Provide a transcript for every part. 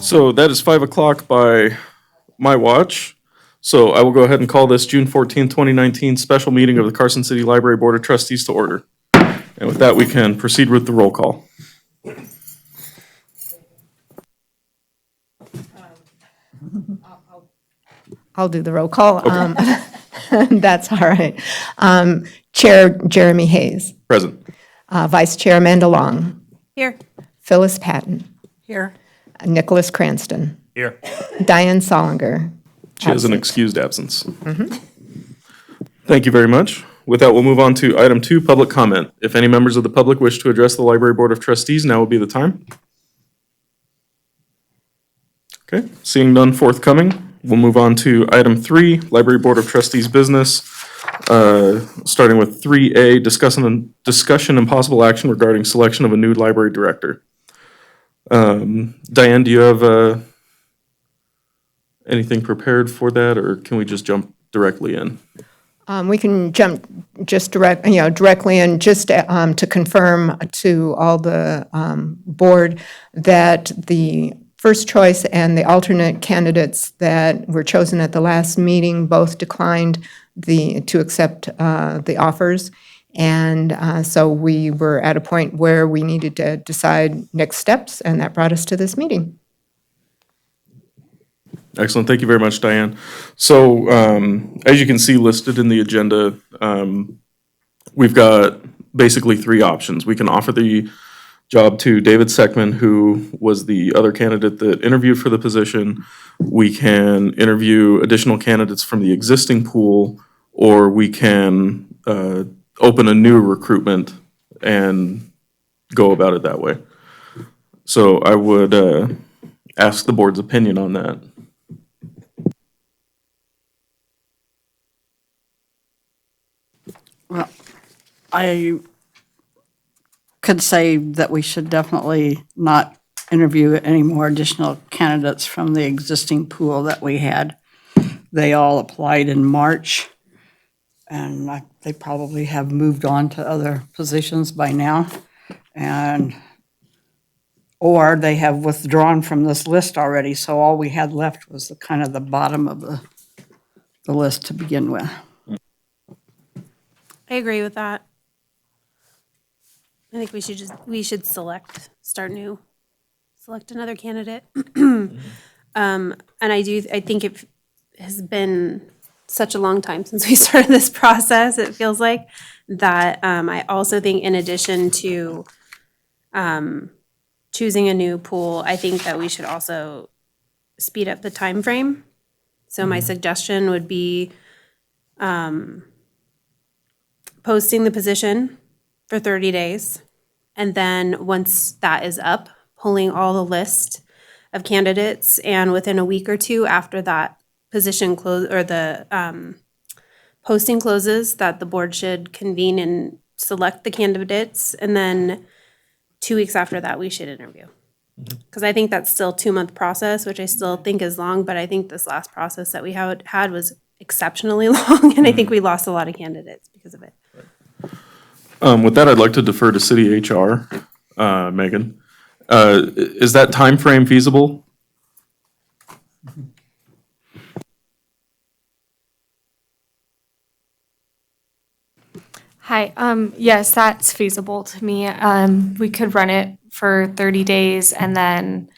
So that is 5 o'clock by my watch. So I will go ahead and call this June 14th, 2019 special meeting of the Carson City Library Board of Trustees to order. And with that, we can proceed with the roll call. I'll do the roll call. That's all right. Chair Jeremy Hayes. Present. Vice Chair Amanda Long. Here. Phyllis Patton. Here. Nicholas Cranston. Here. Diane Solinger. She has an excused absence. Thank you very much. With that, we'll move on to item 2, public comment. If any members of the public wish to address the Library Board of Trustees, now would be the time. Okay, seeing none forthcoming, we'll move on to item 3, Library Board of Trustees business. Starting with 3A, discussion and possible action regarding selection of a new library director. Diane, do you have anything prepared for that, or can we just jump directly in? We can jump just directly in, just to confirm to all the board that the first choice and the alternate candidates that were chosen at the last meeting both declined to accept the offers. And so we were at a point where we needed to decide next steps, and that brought us to this meeting. Excellent. Thank you very much, Diane. So as you can see listed in the agenda, we've got basically 3 options. We can offer the job to David Seckman, who was the other candidate that interviewed for the position. We can interview additional candidates from the existing pool, or we can open a new recruitment and go about it that way. So I would ask the board's opinion on that. Well, I could say that we should definitely not interview any more additional candidates from the existing pool that we had. They all applied in March, and they probably have moved on to other positions by now. Or they have withdrawn from this list already, so all we had left was the bottom of the list to begin with. I agree with that. I think we should start new, select another candidate. And I think it has been such a long time since we started this process, it feels like, that I also think in addition to choosing a new pool, I think that we should also speed up the time frame. So my suggestion would be posting the position for 30 days. And then once that is up, pulling all the list of candidates, and within a week or 2 after that position or the posting closes, that the board should convene and select the candidates. And then 2 weeks after that, we should interview. Because I think that's still a 2-month process, which I still think is long, but I think this last process that we had was exceptionally long, and I think we lost a lot of candidates because of it. With that, I'd like to defer to City HR, Megan. Is that time frame feasible? Hi, yes, that's feasible to me. We could run it for 30 days and then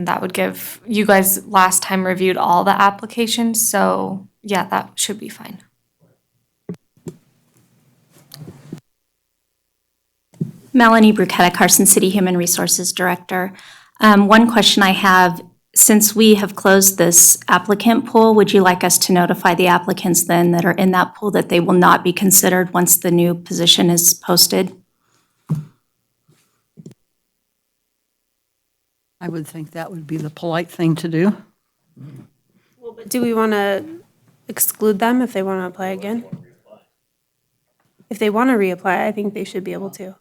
that would give, you guys last time reviewed all the applications, so yeah, that should be fine. Melanie Bruchetta, Carson City Human Resources Director. One question I have, since we have closed this applicant pool, would you like us to notify the applicants then that are in that pool that they will not be considered once the new position is posted? I would think that would be the polite thing to do. Well, but do we want to exclude them if they want to apply again? If they want to reapply, I think they should be able to.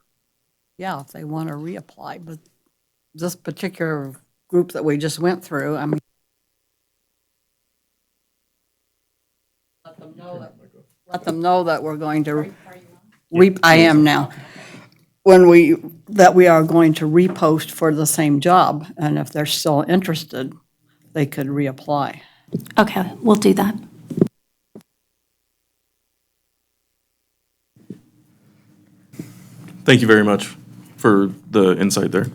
Yeah, if they want to reapply, but this particular group that we just went through, I mean, let them know that we're going to, I am now. that we are going to repost for the same job, and if they're still interested, they could reapply. Okay, we'll do that. Thank you very much for the insight there.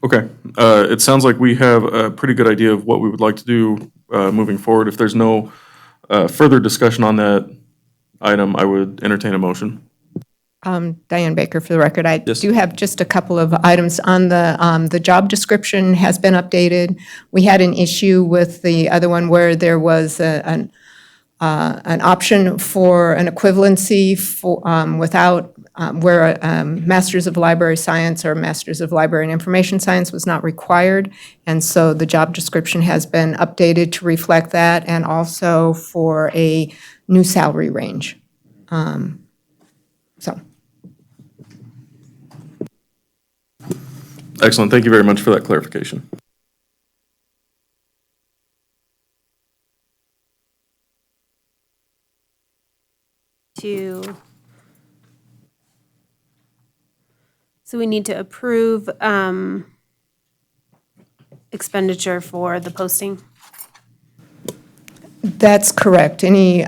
Okay, it sounds like we have a pretty good idea of what we would like to do moving forward. If there's no further discussion on that item, I would entertain a motion. Diane Baker, for the record. I Yes. do have just a couple of items on the job description has been updated. We had an issue with the other one where there was an option for an equivalency for, without, where a Masters of Library Science or Masters of Library and Information Science was not required. And so the job description has been updated to reflect that, and also for a new salary range. So. Excellent, thank you very much for that clarification. So we need to approve expenditure for the posting. That's correct. Any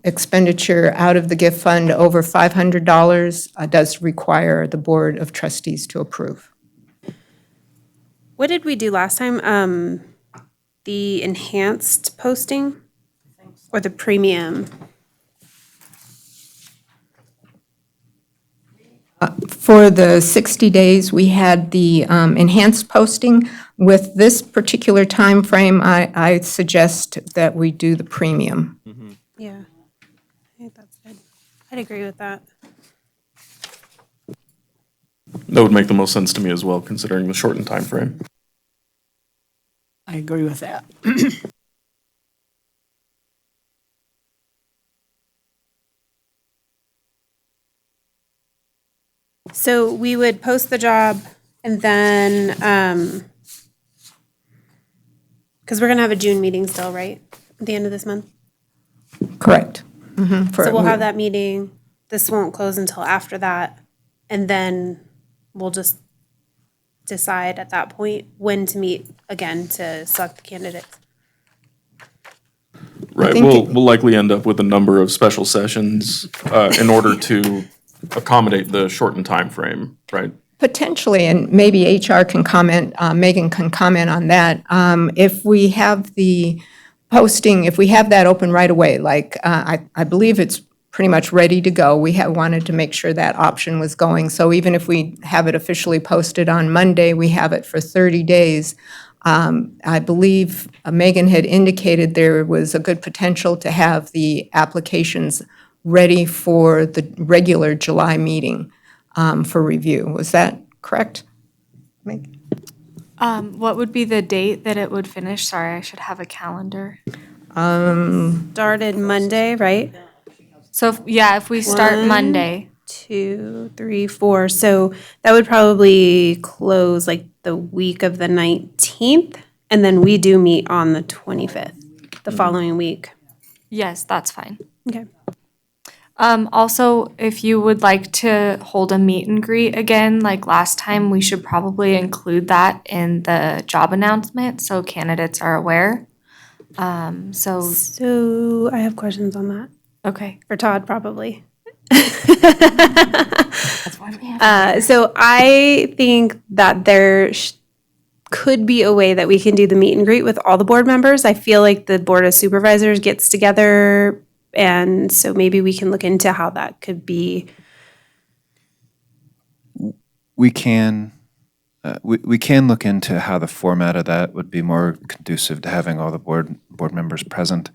expenditure out of the gift fund over $500 does require the Board of Trustees to approve. What did we do last time? The enhanced posting or the premium? For the 60 days, we had the enhanced posting. With this particular time frame, I suggest that we do the premium. Yeah, I think that's good. I'd agree with that. That would make the most sense to me as well, considering the shortened time frame. I agree with that. So we would post the job and then, because we're going to have a June meeting still, right? At the end of this month? Correct. So we'll have that meeting. This won't close until after that. And then we'll just decide at that point when to meet again to select the candidates. Right, think we'll likely end up with a number of special sessions in order to accommodate the shortened time frame, right? Potentially, and maybe HR can comment, Megan can comment on that. If we have the posting, if we have that open right away, like, I believe it's pretty much ready to go. We have wanted to make sure that option was going. So even if we have it officially posted on Monday, we have it for 30 days. I believe Megan had indicated there was a good potential to have the applications ready for the regular July meeting for review. Was that correct? Meg? What would be the date that it would finish? Sorry, I should have a calendar. Started Monday, right? So, if we start One, Monday, 2, 3, 4. So that would probably close like the week of the 19th. And then we do meet on the 25th, the following week. yes, that's fine. Okay. Also, if you would like to hold a meet and greet again, like last time, we should probably include that in the job announcement so candidates are aware. So I have questions on that Okay. for Todd, probably. So I think that there could be a way that we can do the meet and greet with all the board members. I feel like the Board of Supervisors gets together, and so maybe we can look into how that could be. We can look into how the format of that would be more conducive to having all the board members present.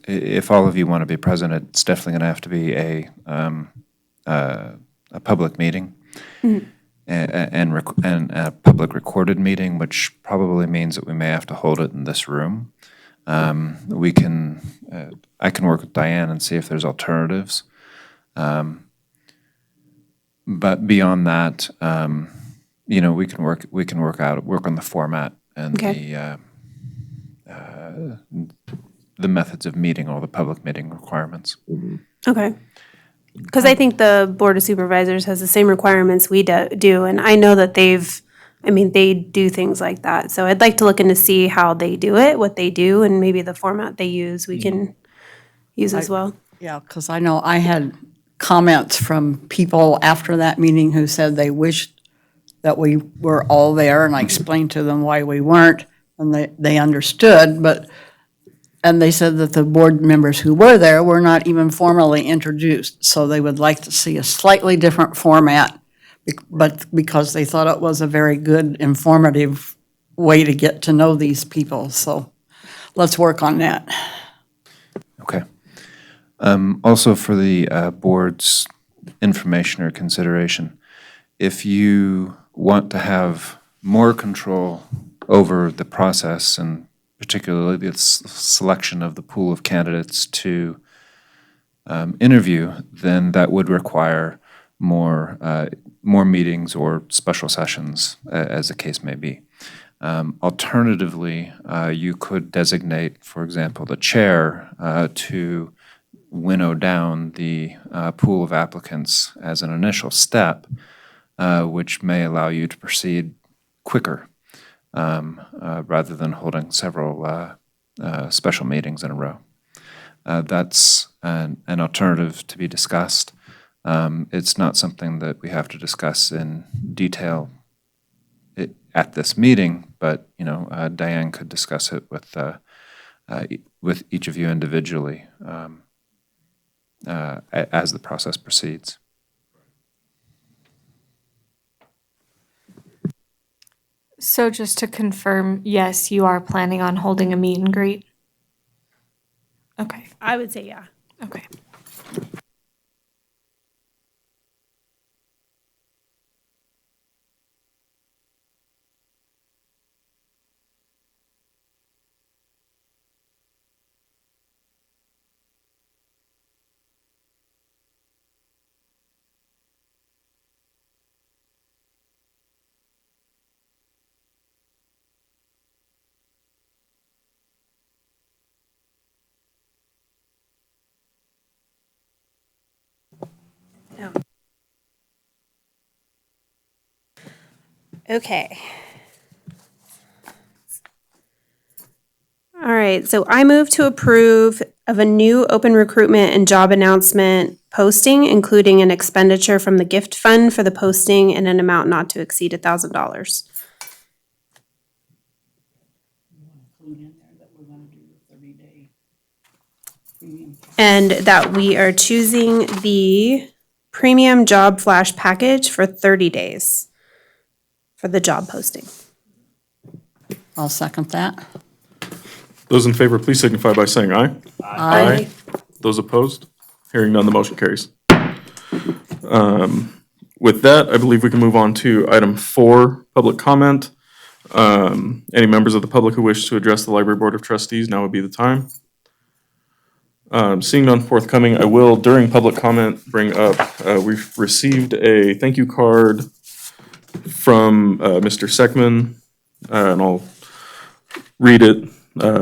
If all of you want to be present, it's definitely going to have to be a public meeting and a public recorded meeting, which probably means that we may have to hold it in this room. I can work with Diane and see if there's alternatives. But beyond that, we can work on the format and Okay. the methods of meeting all the public meeting requirements. Okay. Because I think the Board of Supervisors has the same requirements we do, and I know that they do things like that. So I'd like to look into see how they do it, what they do, and maybe the format they use, we can use as well. Yeah, because I know I had comments from people after that meeting who said they wished that we were all there, and I explained to them why we weren't, and they understood, and they said that the board members who were there were not even formally introduced, so they would like to see a slightly different format, but because they thought it was a very good, informative way to get to know these people, so let's work on that. Okay. Also for the board's information or consideration, if you want to have more control over the process and particularly the selection of the pool of candidates to interview, then that would require more meetings or special sessions, as the case may be. Alternatively, you could designate, for example, the chair to winnow down the pool of applicants as an initial step, which may allow you to proceed quicker rather than holding several special meetings in a row. That's an alternative to be discussed. It's not something that we have to discuss in detail at this meeting, but Diane could discuss it with each of you individually as the process proceeds. So just to confirm, yes, you are planning on holding a meet and greet? Okay, I would say yeah. okay. Okay. All right, so I move to approve of a new open recruitment and job announcement posting, including an expenditure from the gift fund for the posting in an amount not to exceed $1,000. And that we are choosing the premium job flash package for 30 days for the job posting. I'll second that. Those in favor, please signify by saying aye. Aye. Those opposed? Hearing none, the motion carries. With that, I believe we can move on to item 4, public comment. Any members of the public who wish to address the Library Board of Trustees, now would be the time. Seeing none forthcoming, I will, during public comment, bring up, we've received a thank you card from Mr. Seckman, and I'll read it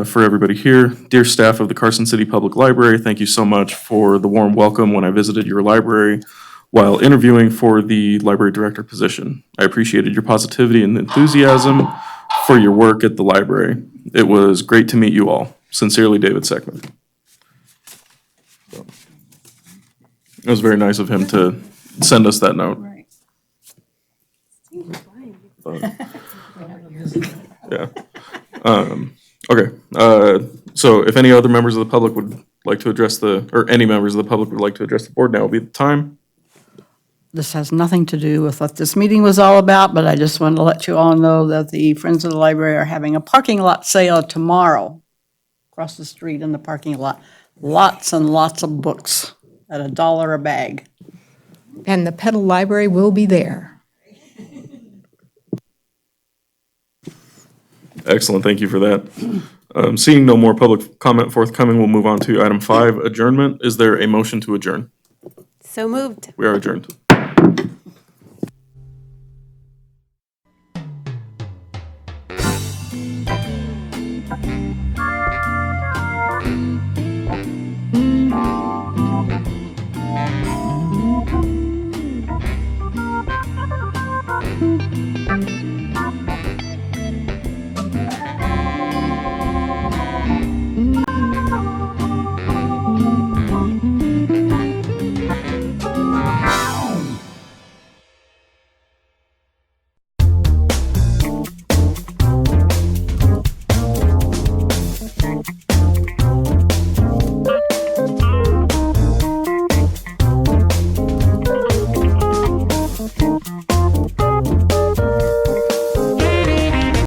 for everybody here. Dear staff of the Carson City Public Library, thank you so much for the warm welcome when I visited your library while interviewing for the library director position. I appreciated your positivity and enthusiasm for your work at the library. It was great to meet you all. Sincerely, David Seckman. So, it was very nice of him to send us that note. Right. Yeah. Okay. So if any other members of the public would like to address or any members of the public would like to address the board, now would be the time. This has nothing to do with what this meeting was all about, but I just wanted to let you all know that the Friends of the Library are having a parking lot sale tomorrow across the street in the parking lot. Lots and lots of books at $1 a bag. And the Petal Library will be there. Excellent. Thank you for that. Seeing no more public comment forthcoming, we'll move on to item 5, adjournment. Is there a motion to adjourn? So moved. We are adjourned.